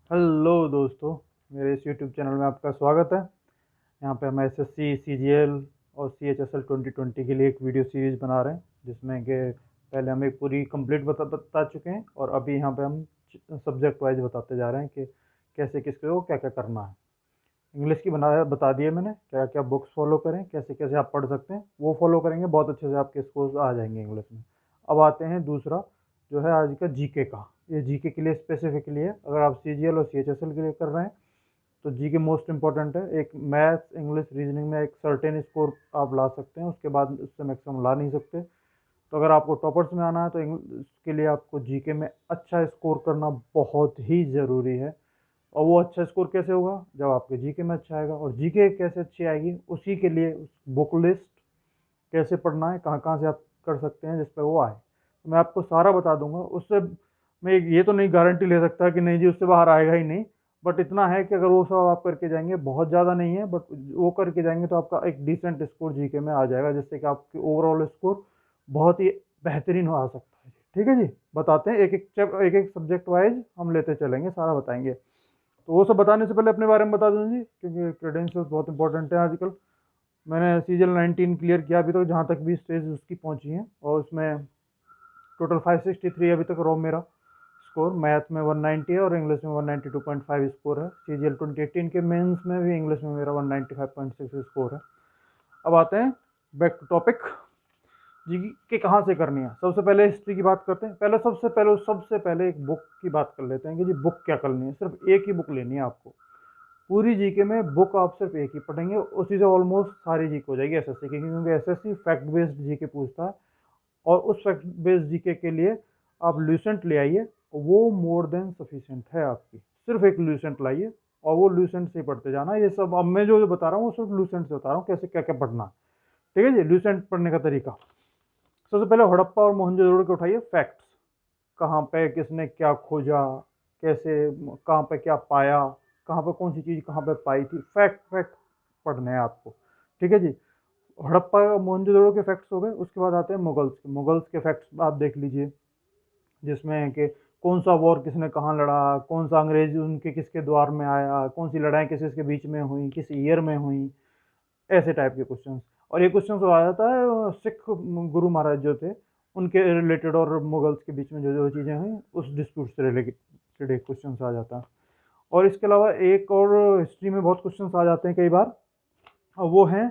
Hello दोस्तों, मेरे इस यूट्यूब चैनल में आपका स्वागत है। यहाँ पे हम एसएससी, सीजीएल और सीएचएसएल 2020 के लिए एक वीडियो सीरीज बना रहे हैं, जिसमें कि पहले हम एक पूरी कंप्लीट बता चुके हैं और अभी यहाँ पे हम सब्जेक्ट वाइज बताते जा रहे हैं कि कैसे किसको क्या क्या करना है। इंग्लिश की बता दिए मैंने, क्या क्या बुक्स फॉलो करें, कैसे कैसे आप पढ़ सकते हैं, वो फॉलो करेंगे, बहुत अच्छे से आपके स्कोर्स आ जाएंगे इंग्लिश में। अब आते हैं दूसरा, जो है आज का जीके का। ये जीके के लिए स्पेसिफिकली है। अगर आप सीजीएल और सीएचएसएल के लिए कर रहे हैं तो जीके मोस्ट इंपॉर्टेंट है। एक मैथ्स, इंग्लिश, रीजनिंग में एक सर्टेन स्कोर आप ला सकते हैं, उसके बाद उससे मैक्सिमम ला नहीं सकते। तो अगर आपको टॉपर्स में आना है तो उसके लिए आपको जीके में अच्छा स्कोर करना बहुत ही ज़रूरी है। और वो अच्छा स्कोर कैसे होगा? जब आपके जीके में अच्छा आएगा। और जीके कैसे अच्छी आएगी, उसी के लिए बुक लिस्ट कैसे पढ़ना है, कहाँ कहाँ से आप कर सकते हैं जिस पर वो आए, तो मैं आपको सारा बता दूंगा। उससे मैं ये तो नहीं गारंटी ले सकता कि नहीं जी उससे बाहर आएगा ही नहीं, बट इतना है कि अगर वो सब आप करके जाएंगे, बहुत ज़्यादा नहीं है बट वो करके जाएंगे, तो आपका एक डिसेंट स्कोर जीके में आ जाएगा, जिससे कि आपकी ओवरऑल स्कोर बहुत ही बेहतरीन हो आ सकता है। ठीक है जी, बताते हैं एक एक सब्जेक्ट वाइज हम लेते चलेंगे, सारा बताएंगे। तो वो सब बताने से पहले अपने बारे में बता दूं जी, क्योंकि क्रेडेंशियल्स बहुत इंपॉर्टेंट है आजकल। मैंने सीजल 19 क्लियर किया अभी तक, जहाँ तक भी स्टेज उसकी पहुंची है, और उसमें टोटल 563 अभी तक रो मेरा स्कोर। मैथ में 190 है और इंग्लिश में 192.5 स्कोर है। सीजीएल 2018 के मेंस में भी इंग्लिश में मेरा 195.6 स्कोर है। अब आते हैं बैक टू टॉपिक, जी के कहाँ से करनी है। सबसे पहले हिस्ट्री की बात करते हैं। सबसे पहले एक बुक की बात कर लेते हैं कि जी बुक क्या करनी है। सिर्फ एक ही बुक लेनी है आपको पूरी जीके में। बुक आप सिर्फ एक ही पढ़ेंगे, उसी से ऑलमोस्ट सारी जीके हो जाएगी एसएससी की, क्योंकि एसएससी फैक्ट बेस्ड जीके पूछता है। और उस फैक्ट बेस्ड जीके के लिए आप लूसेंट ले आइए, वो मोर देन सफिशिएंट है आपकी। सिर्फ एक लूसेंट लाइए और वो लूसेंट से पढ़ते जाना। ये सब अब मैं जो बता रहा हूँ वो सिर्फ लूसेंट से बता रहा हूँ, कैसे क्या क्या पढ़ना है। ठीक है जी, लूसेंट पढ़ने का तरीका। सबसे पहले हड़प्पा और मोहनजोदड़ो के उठाइए फैक्ट्स। कहाँ पे किसने क्या खोजा, कैसे, कहाँ पे क्या पाया, कहाँ पे कौन सी चीज़ कहाँ पे पाई थी, फैक्ट फैक्ट पढ़ने हैं आपको। ठीक है जी, हड़प्पा मोहनजोदड़ो के फैक्ट्स हो गए। उसके बाद आते हैं मुगल्स के फैक्ट्स आप देख लीजिए, जिसमें कि कौन सा वॉर किसने कहाँ लड़ा, कौन सा अंग्रेज उनके किसके द्वार में आया, कौन सी लड़ाई किस किसके बीच में हुई, किस ईयर में हुई, ऐसे टाइप के क्वेश्चंस। और ये क्वेश्चन आ जाता है सिख गुरु महाराज जो थे उनके रिलेटेड, और मुगल्स के बीच में जो जो चीज़ें हुई उस डिस्प्यूट से रिलेटेड एक क्वेश्चन आ जाता है। और इसके अलावा एक और हिस्ट्री में बहुत क्वेश्चन आ जाते हैं कई बार, और वो हैं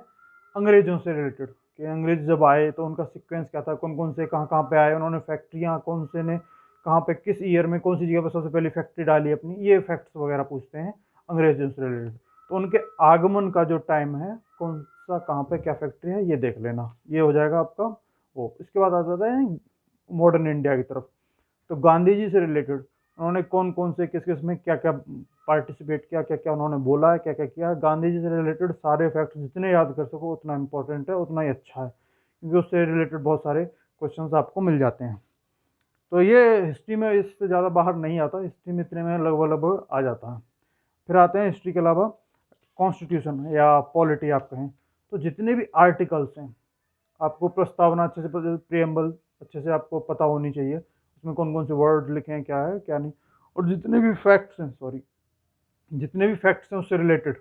अंग्रेजों से रिलेटेड, कि अंग्रेज जब आए तो उनका सीक्वेंस क्या था, कौन कौन से कहाँ कहाँ पे आए, उन्होंने फैक्ट्रियाँ कौन से ने कहाँ पे किस ईयर में कौन सी जगह पर सबसे पहले फैक्ट्री डाली अपनी, ये फैक्ट्स वगैरह पूछते हैं अंग्रेजों से रिलेटेड। तो उनके आगमन का जो टाइम है, कौन सा कहाँ पे क्या फैक्ट्री है, ये देख लेना, ये हो जाएगा आपका वो। इसके बाद आ जाता है मॉडर्न इंडिया की तरफ। तो गांधी जी से रिलेटेड उन्होंने कौन कौन से किस किस में क्या क्या पार्टिसिपेट किया, क्या क्या उन्होंने बोला है, क्या क्या किया। गांधी जी से रिलेटेड सारे फैक्ट्स जितने याद कर सको उतना इंपॉर्टेंट है, उतना ही अच्छा है, क्योंकि उससे रिलेटेड बहुत सारे क्वेश्चंस आपको मिल जाते हैं। तो ये हिस्ट्री में इससे ज़्यादा बाहर नहीं आता, हिस्ट्री में इतने में लगभग लगभग आ जाता है। फिर आते हैं हिस्ट्री के अलावा कॉन्स्टिट्यूशन या पॉलिटी आप कहें, तो जितने भी आर्टिकल्स हैं आपको प्रस्तावना अच्छे से, प्रियम्बल अच्छे से आपको पता होनी चाहिए, उसमें कौन कौन से वर्ड लिखे हैं, क्या है क्या नहीं। और जितने भी फैक्ट्स हैं, सॉरी, जितने भी फैक्ट्स हैं उससे रिलेटेड,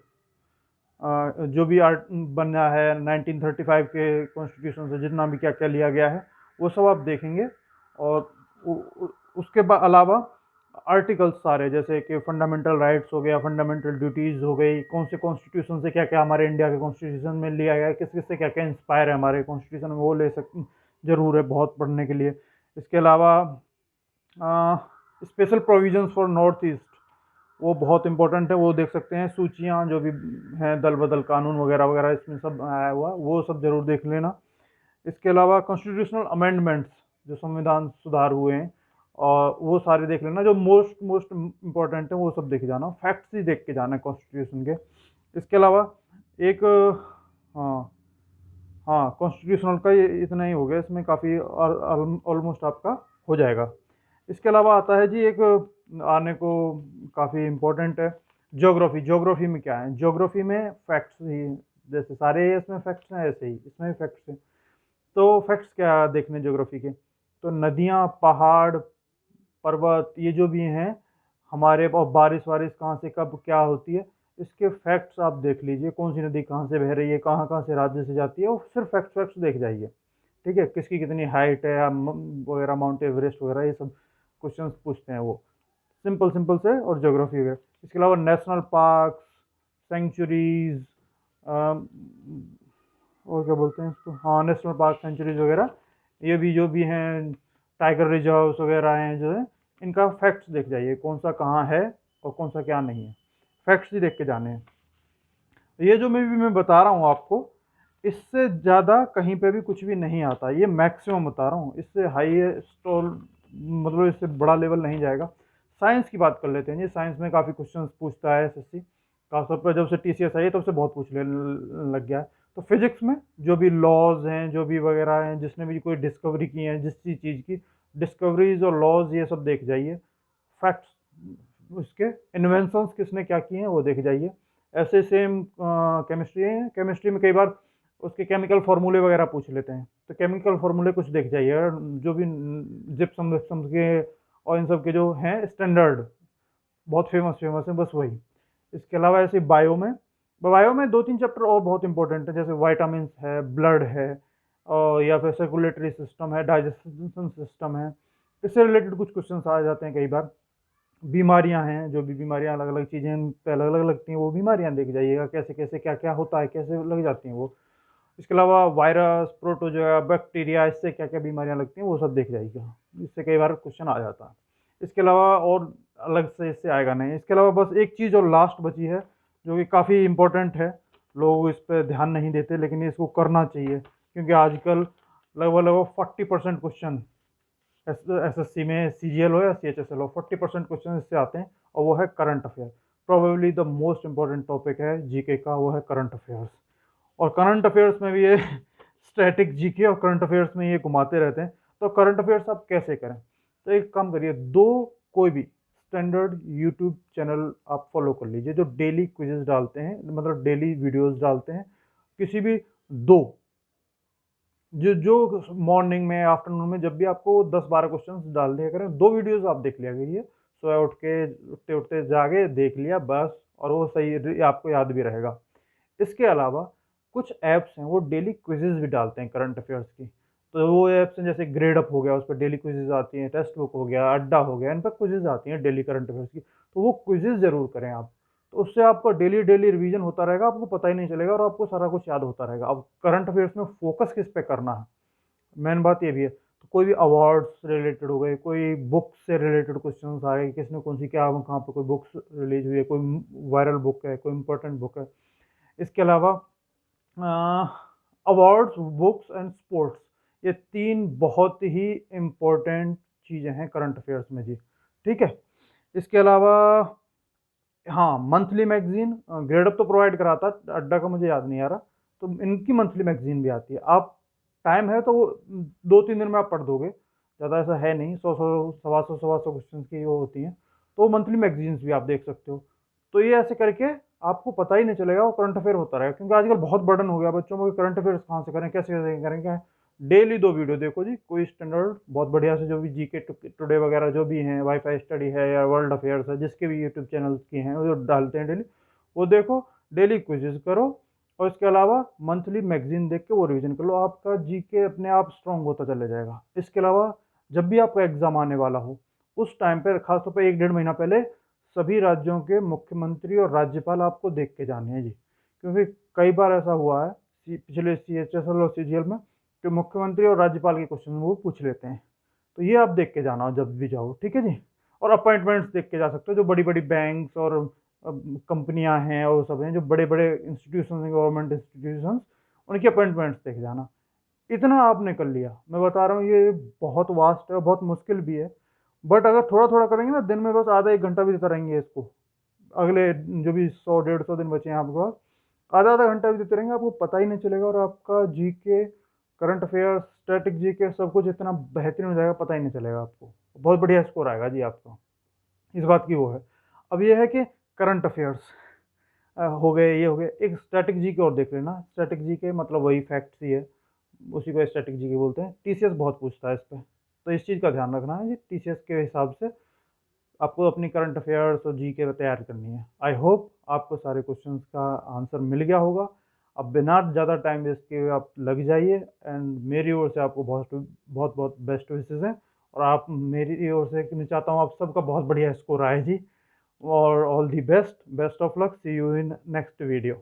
जो भी आर्ट बना है 1935 के कॉन्स्टिट्यूशन से, जितना भी क्या क्या लिया गया है वो सब आप देखेंगे। और उसके अलावा आर्टिकल्स सारे, जैसे कि फंडामेंटल राइट्स हो गया, फंडामेंटल ड्यूटीज़ हो गई, कौन से कॉन्स्टिट्यूशन से क्या क्या हमारे इंडिया के कॉन्स्टिट्यूशन में लिया गया है, किस किस से क्या क्या इंस्पायर है हमारे कॉन्स्टिट्यूशन में, वो ले सकते, ज़रूर है बहुत पढ़ने के लिए। इसके अलावा special provisions for north east, वो बहुत इंपॉर्टेंट है, वो देख सकते हैं। सूचियाँ जो भी हैं, दल बदल कानून वगैरह वगैरह इसमें सब आया हुआ, वो सब जरूर देख लेना। इसके अलावा कॉन्स्टिट्यूशनल अमेंडमेंट्स, जो संविधान सुधार हुए हैं, और वो सारे देख लेना। जो मोस्ट मोस्ट इम्पोर्टेंट है वो सब देख जाना, फैक्ट्स ही देख के जाना है कॉन्स्टिट्यूशन के। इसके अलावा एक, हाँ हाँ, कॉन्स्टिट्यूशनल का ये इतना ही हो गया, इसमें काफ़ी ऑलमोस्ट आपका हो जाएगा। इसके अलावा आता है जी एक आने को काफ़ी इम्पोर्टेंट है, ज्योग्राफी। ज्योग्राफी में क्या है, ज्योग्राफी में फैक्ट्स ही, जैसे सारे इसमें फैक्ट्स हैं ऐसे ही इसमें भी फैक्ट्स हैं। तो फैक्ट्स क्या देखने ज्योग्राफी के, तो नदियाँ, पहाड़, पर्वत, ये जो भी हैं हमारे, और बारिश वारिश कहाँ से कब क्या होती है, इसके फैक्ट्स आप देख लीजिए, कौन सी नदी कहाँ से बह रही है, कहाँ कहाँ से राज्य से जाती है, वो सिर्फ फैक्ट्स फैक्ट्स देख जाइए। ठीक है, किसकी कितनी हाइट है या वगैरह, माउंट एवरेस्ट वगैरह, ये सब क्वेश्चंस पूछते हैं वो, सिंपल सिंपल से, और ज्योग्राफी वगैरह। इसके अलावा नेशनल पार्क, सेंचुरीज, और क्या बोलते हैं इसको, हाँ नेशनल पार्क सेंचुरीज वगैरह, ये भी जो भी हैं, टाइगर रिजर्व्स वगैरह हैं जो है, इनका फैक्ट्स देख जाइए, कौन सा कहाँ है और कौन सा क्या नहीं है, फैक्ट्स ही देख के जाने हैं। ये जो मैं बता रहा हूँ आपको, इससे ज़्यादा कहीं पे भी कुछ भी नहीं आता, ये मैक्सिमम बता रहा हूँ, इससे हाईएस्ट और मतलब इससे बड़ा लेवल नहीं जाएगा। साइंस की बात कर लेते हैं जी, साइंस में काफ़ी क्वेश्चंस पूछता है एसएससी, खासतौर पर जब से टीसीएस आई है तब से बहुत पूछने लग गया है। तो फिजिक्स में जो भी लॉज हैं, जो भी वगैरह हैं, जिसने भी कोई डिस्कवरी की है, जिस चीज़ की डिस्कवरीज और लॉज, ये सब देख जाइए। फैक्ट्स, उसके इन्वेंशंस किसने क्या किए हैं वो देख जाइए। ऐसे सेम केमिस्ट्री है, केमिस्ट्री में कई बार उसके केमिकल फार्मूले वगैरह पूछ लेते हैं, तो केमिकल फार्मूले कुछ देख जाइए, जो भी जिप्सम विप्सम के और इन सब के जो हैं स्टैंडर्ड, बहुत फेमस फेमस है, बस वही। इसके अलावा ऐसे बायो में दो तीन चैप्टर और बहुत इंपॉर्टेंट है, जैसे वाइटामिन है, ब्लड है, और या फिर सर्कुलेटरी सिस्टम है, डाइजेशन सिस्टम है, इससे रिलेटेड कुछ क्वेश्चन आ जाते हैं कई बार। बीमारियां हैं, जो भी बीमारियां अलग अलग चीज़ें पे अलग अलग लगती हैं, वो बीमारियां देख जाइएगा, कैसे कैसे क्या क्या होता है, कैसे लग जाती हैं वो। इसके अलावा वायरस, प्रोटोजोआ, बैक्टीरिया, इससे क्या क्या बीमारियां लगती हैं वो सब देख जाइएगा, इससे कई बार क्वेश्चन आ जाता है। इसके अलावा और अलग से इससे आएगा नहीं। इसके अलावा बस एक चीज़ और लास्ट बची है, जो कि काफ़ी इंपॉर्टेंट है, लोग इस पर ध्यान नहीं देते, लेकिन इसको करना चाहिए, क्योंकि आजकल लगभग लगभग 40% क्वेश्चन एसएससी में, सीजीएल हो या सीएचएसएल हो, 40% क्वेश्चन इससे आते हैं, और वो है current affair. Probably the most important topic है जीके का, वो है करंट अफेयर्स। और करंट अफेयर्स में भी ये स्टैटिक जीके और करंट अफेयर्स में ये घुमाते रहते हैं। तो करंट अफेयर्स आप कैसे करें, तो एक काम करिए, दो कोई भी स्टैंडर्ड यूट्यूब चैनल आप फॉलो कर लीजिए, जो डेली क्विजेस डालते हैं, मतलब डेली वीडियोस डालते हैं, किसी भी दो, जो जो मॉर्निंग में, आफ्टरनून में, जब भी आपको 10-12 क्वेश्चंस डाल दिया करें, दो वीडियोस आप देख लिया करिए, सुबह उठ के, उठते उठते जाके देख लिया बस, और वो सही आपको याद भी रहेगा। इसके अलावा कुछ ऐप्स हैं, वो डेली क्विज़ेज़ भी डालते हैं करंट अफेयर्स की, तो वो ऐप्स हैं जैसे ग्रेड अप हो गया, उस पर डेली क्विज़ेज़ आती हैं, टेक्स्ट बुक हो गया, अड्डा हो गया, इन पर क्विज़ेज़ आती हैं डेली करंट अफेयर्स की, तो वो क्विज़ेज़ ज़रूर करें आप। तो उससे आपका डेली डेली रिवीजन होता रहेगा, आपको पता ही नहीं चलेगा, और आपको सारा कुछ याद होता रहेगा। अब करंट अफेयर्स में फोकस किस पे करना है, मेन बात ये भी है। तो कोई भी अवार्ड्स रिलेटेड हो गए, कोई बुक से रिलेटेड क्वेश्चंस आ गए, किसने कौन सी क्या, कहाँ पर कोई बुक्स रिलीज हुई है, कोई वायरल बुक है, कोई इंपॉर्टेंट बुक है। इसके अलावा अवार्ड्स, बुक्स एंड स्पोर्ट्स, ये तीन बहुत ही इम्पोर्टेंट चीज़ें हैं करंट अफेयर्स में जी। ठीक है, इसके अलावा हाँ, मंथली मैगजीन ग्रेड अप तो प्रोवाइड कराता है, अड्डा का मुझे याद नहीं आ रहा, तो इनकी मंथली मैगजीन भी आती है। आप टाइम है तो वो 2-3 दिन में आप पढ़ दोगे, ज़्यादा ऐसा है नहीं, 100 सवा सौ क्वेश्चन की वो होती हैं, तो मंथली मैगजीन्स भी आप देख सकते हो। तो ये ऐसे करके आपको पता ही नहीं चलेगा, वो करंट अफेयर होता रहेगा, क्योंकि आजकल बहुत बर्डन हो गया बच्चों को, करंट अफेयर्स कहाँ से करें, कैसे कैसे करेंगे। डेली दो वीडियो देखो जी, कोई स्टैंडर्ड बहुत बढ़िया से, जो भी जीके टुडे वगैरह जो भी हैं, वाईफाई स्टडी है या वर्ल्ड अफेयर्स है, जिसके भी यूट्यूब चैनल की हैं वो जो डालते हैं डेली, वो देखो, डेली क्विजेज करो, और इसके अलावा मंथली मैगजीन देख के वो रिवीजन कर लो, आपका जीके अपने आप स्ट्रांग होता चला जाएगा। इसके अलावा जब भी आपका एग्जाम आने वाला हो, उस टाइम पर खासतौर पर 1-1.5 महीना पहले सभी राज्यों के मुख्यमंत्री और राज्यपाल आपको देख के जाने हैं जी, क्योंकि कई बार ऐसा हुआ है पिछले सीएचएसएल और सीजीएल में, कि मुख्यमंत्री और राज्यपाल के क्वेश्चन वो पूछ लेते हैं, तो ये आप देख के जाना जब भी जाओ, ठीक है जी। और अपॉइंटमेंट्स देख के जा सकते हो, जो बड़ी बड़ी बैंक्स और कंपनियां हैं और सब हैं, जो बड़े बड़े इंस्टीट्यूशन हैं, गवर्नमेंट इंस्टीट्यूशन, उनकी अपॉइंटमेंट्स देख जाना। इतना आपने कर लिया, मैं बता रहा हूँ, ये बहुत वास्ट है, बहुत मुश्किल भी है, बट अगर थोड़ा थोड़ा करेंगे ना, दिन में बस आधा 1 घंटा भी देते रहेंगे इसको, अगले जो भी 100-150 दिन बचे हैं आपके पास, आधा आधा घंटा भी देते रहेंगे, आपको पता ही नहीं चलेगा, और आपका GK, current affairs, static GK, सब कुछ इतना बेहतरीन हो जाएगा, पता ही नहीं चलेगा आपको, बहुत बढ़िया स्कोर आएगा जी आपका, इस बात की वो है। अब ये है कि करंट अफेयर्स हो गए, ये हो गए, एक स्टैटिक जीके और देख लेना। स्टैटिक जीके मतलब वही फैक्ट्स ही है, उसी को स्टैटिक जीके बोलते हैं। टीसीएस बहुत पूछता है इस पर, तो इस चीज़ का ध्यान रखना है जी, टीसीएस के हिसाब से आपको अपनी करंट अफेयर्स और जीके तैयार करनी है। आई होप आपको सारे क्वेश्चंस का आंसर मिल गया होगा। अब बिना ज़्यादा टाइम वेस्ट किए आप लग जाइए, एंड मेरी ओर से आपको बहुत बहुत बहुत बेस्ट विशेज़ हैं। और आप मेरी ओर से मैं चाहता हूँ आप सबका बहुत बढ़िया स्कोर आए जी। और all the best, best of luck, see you in next video.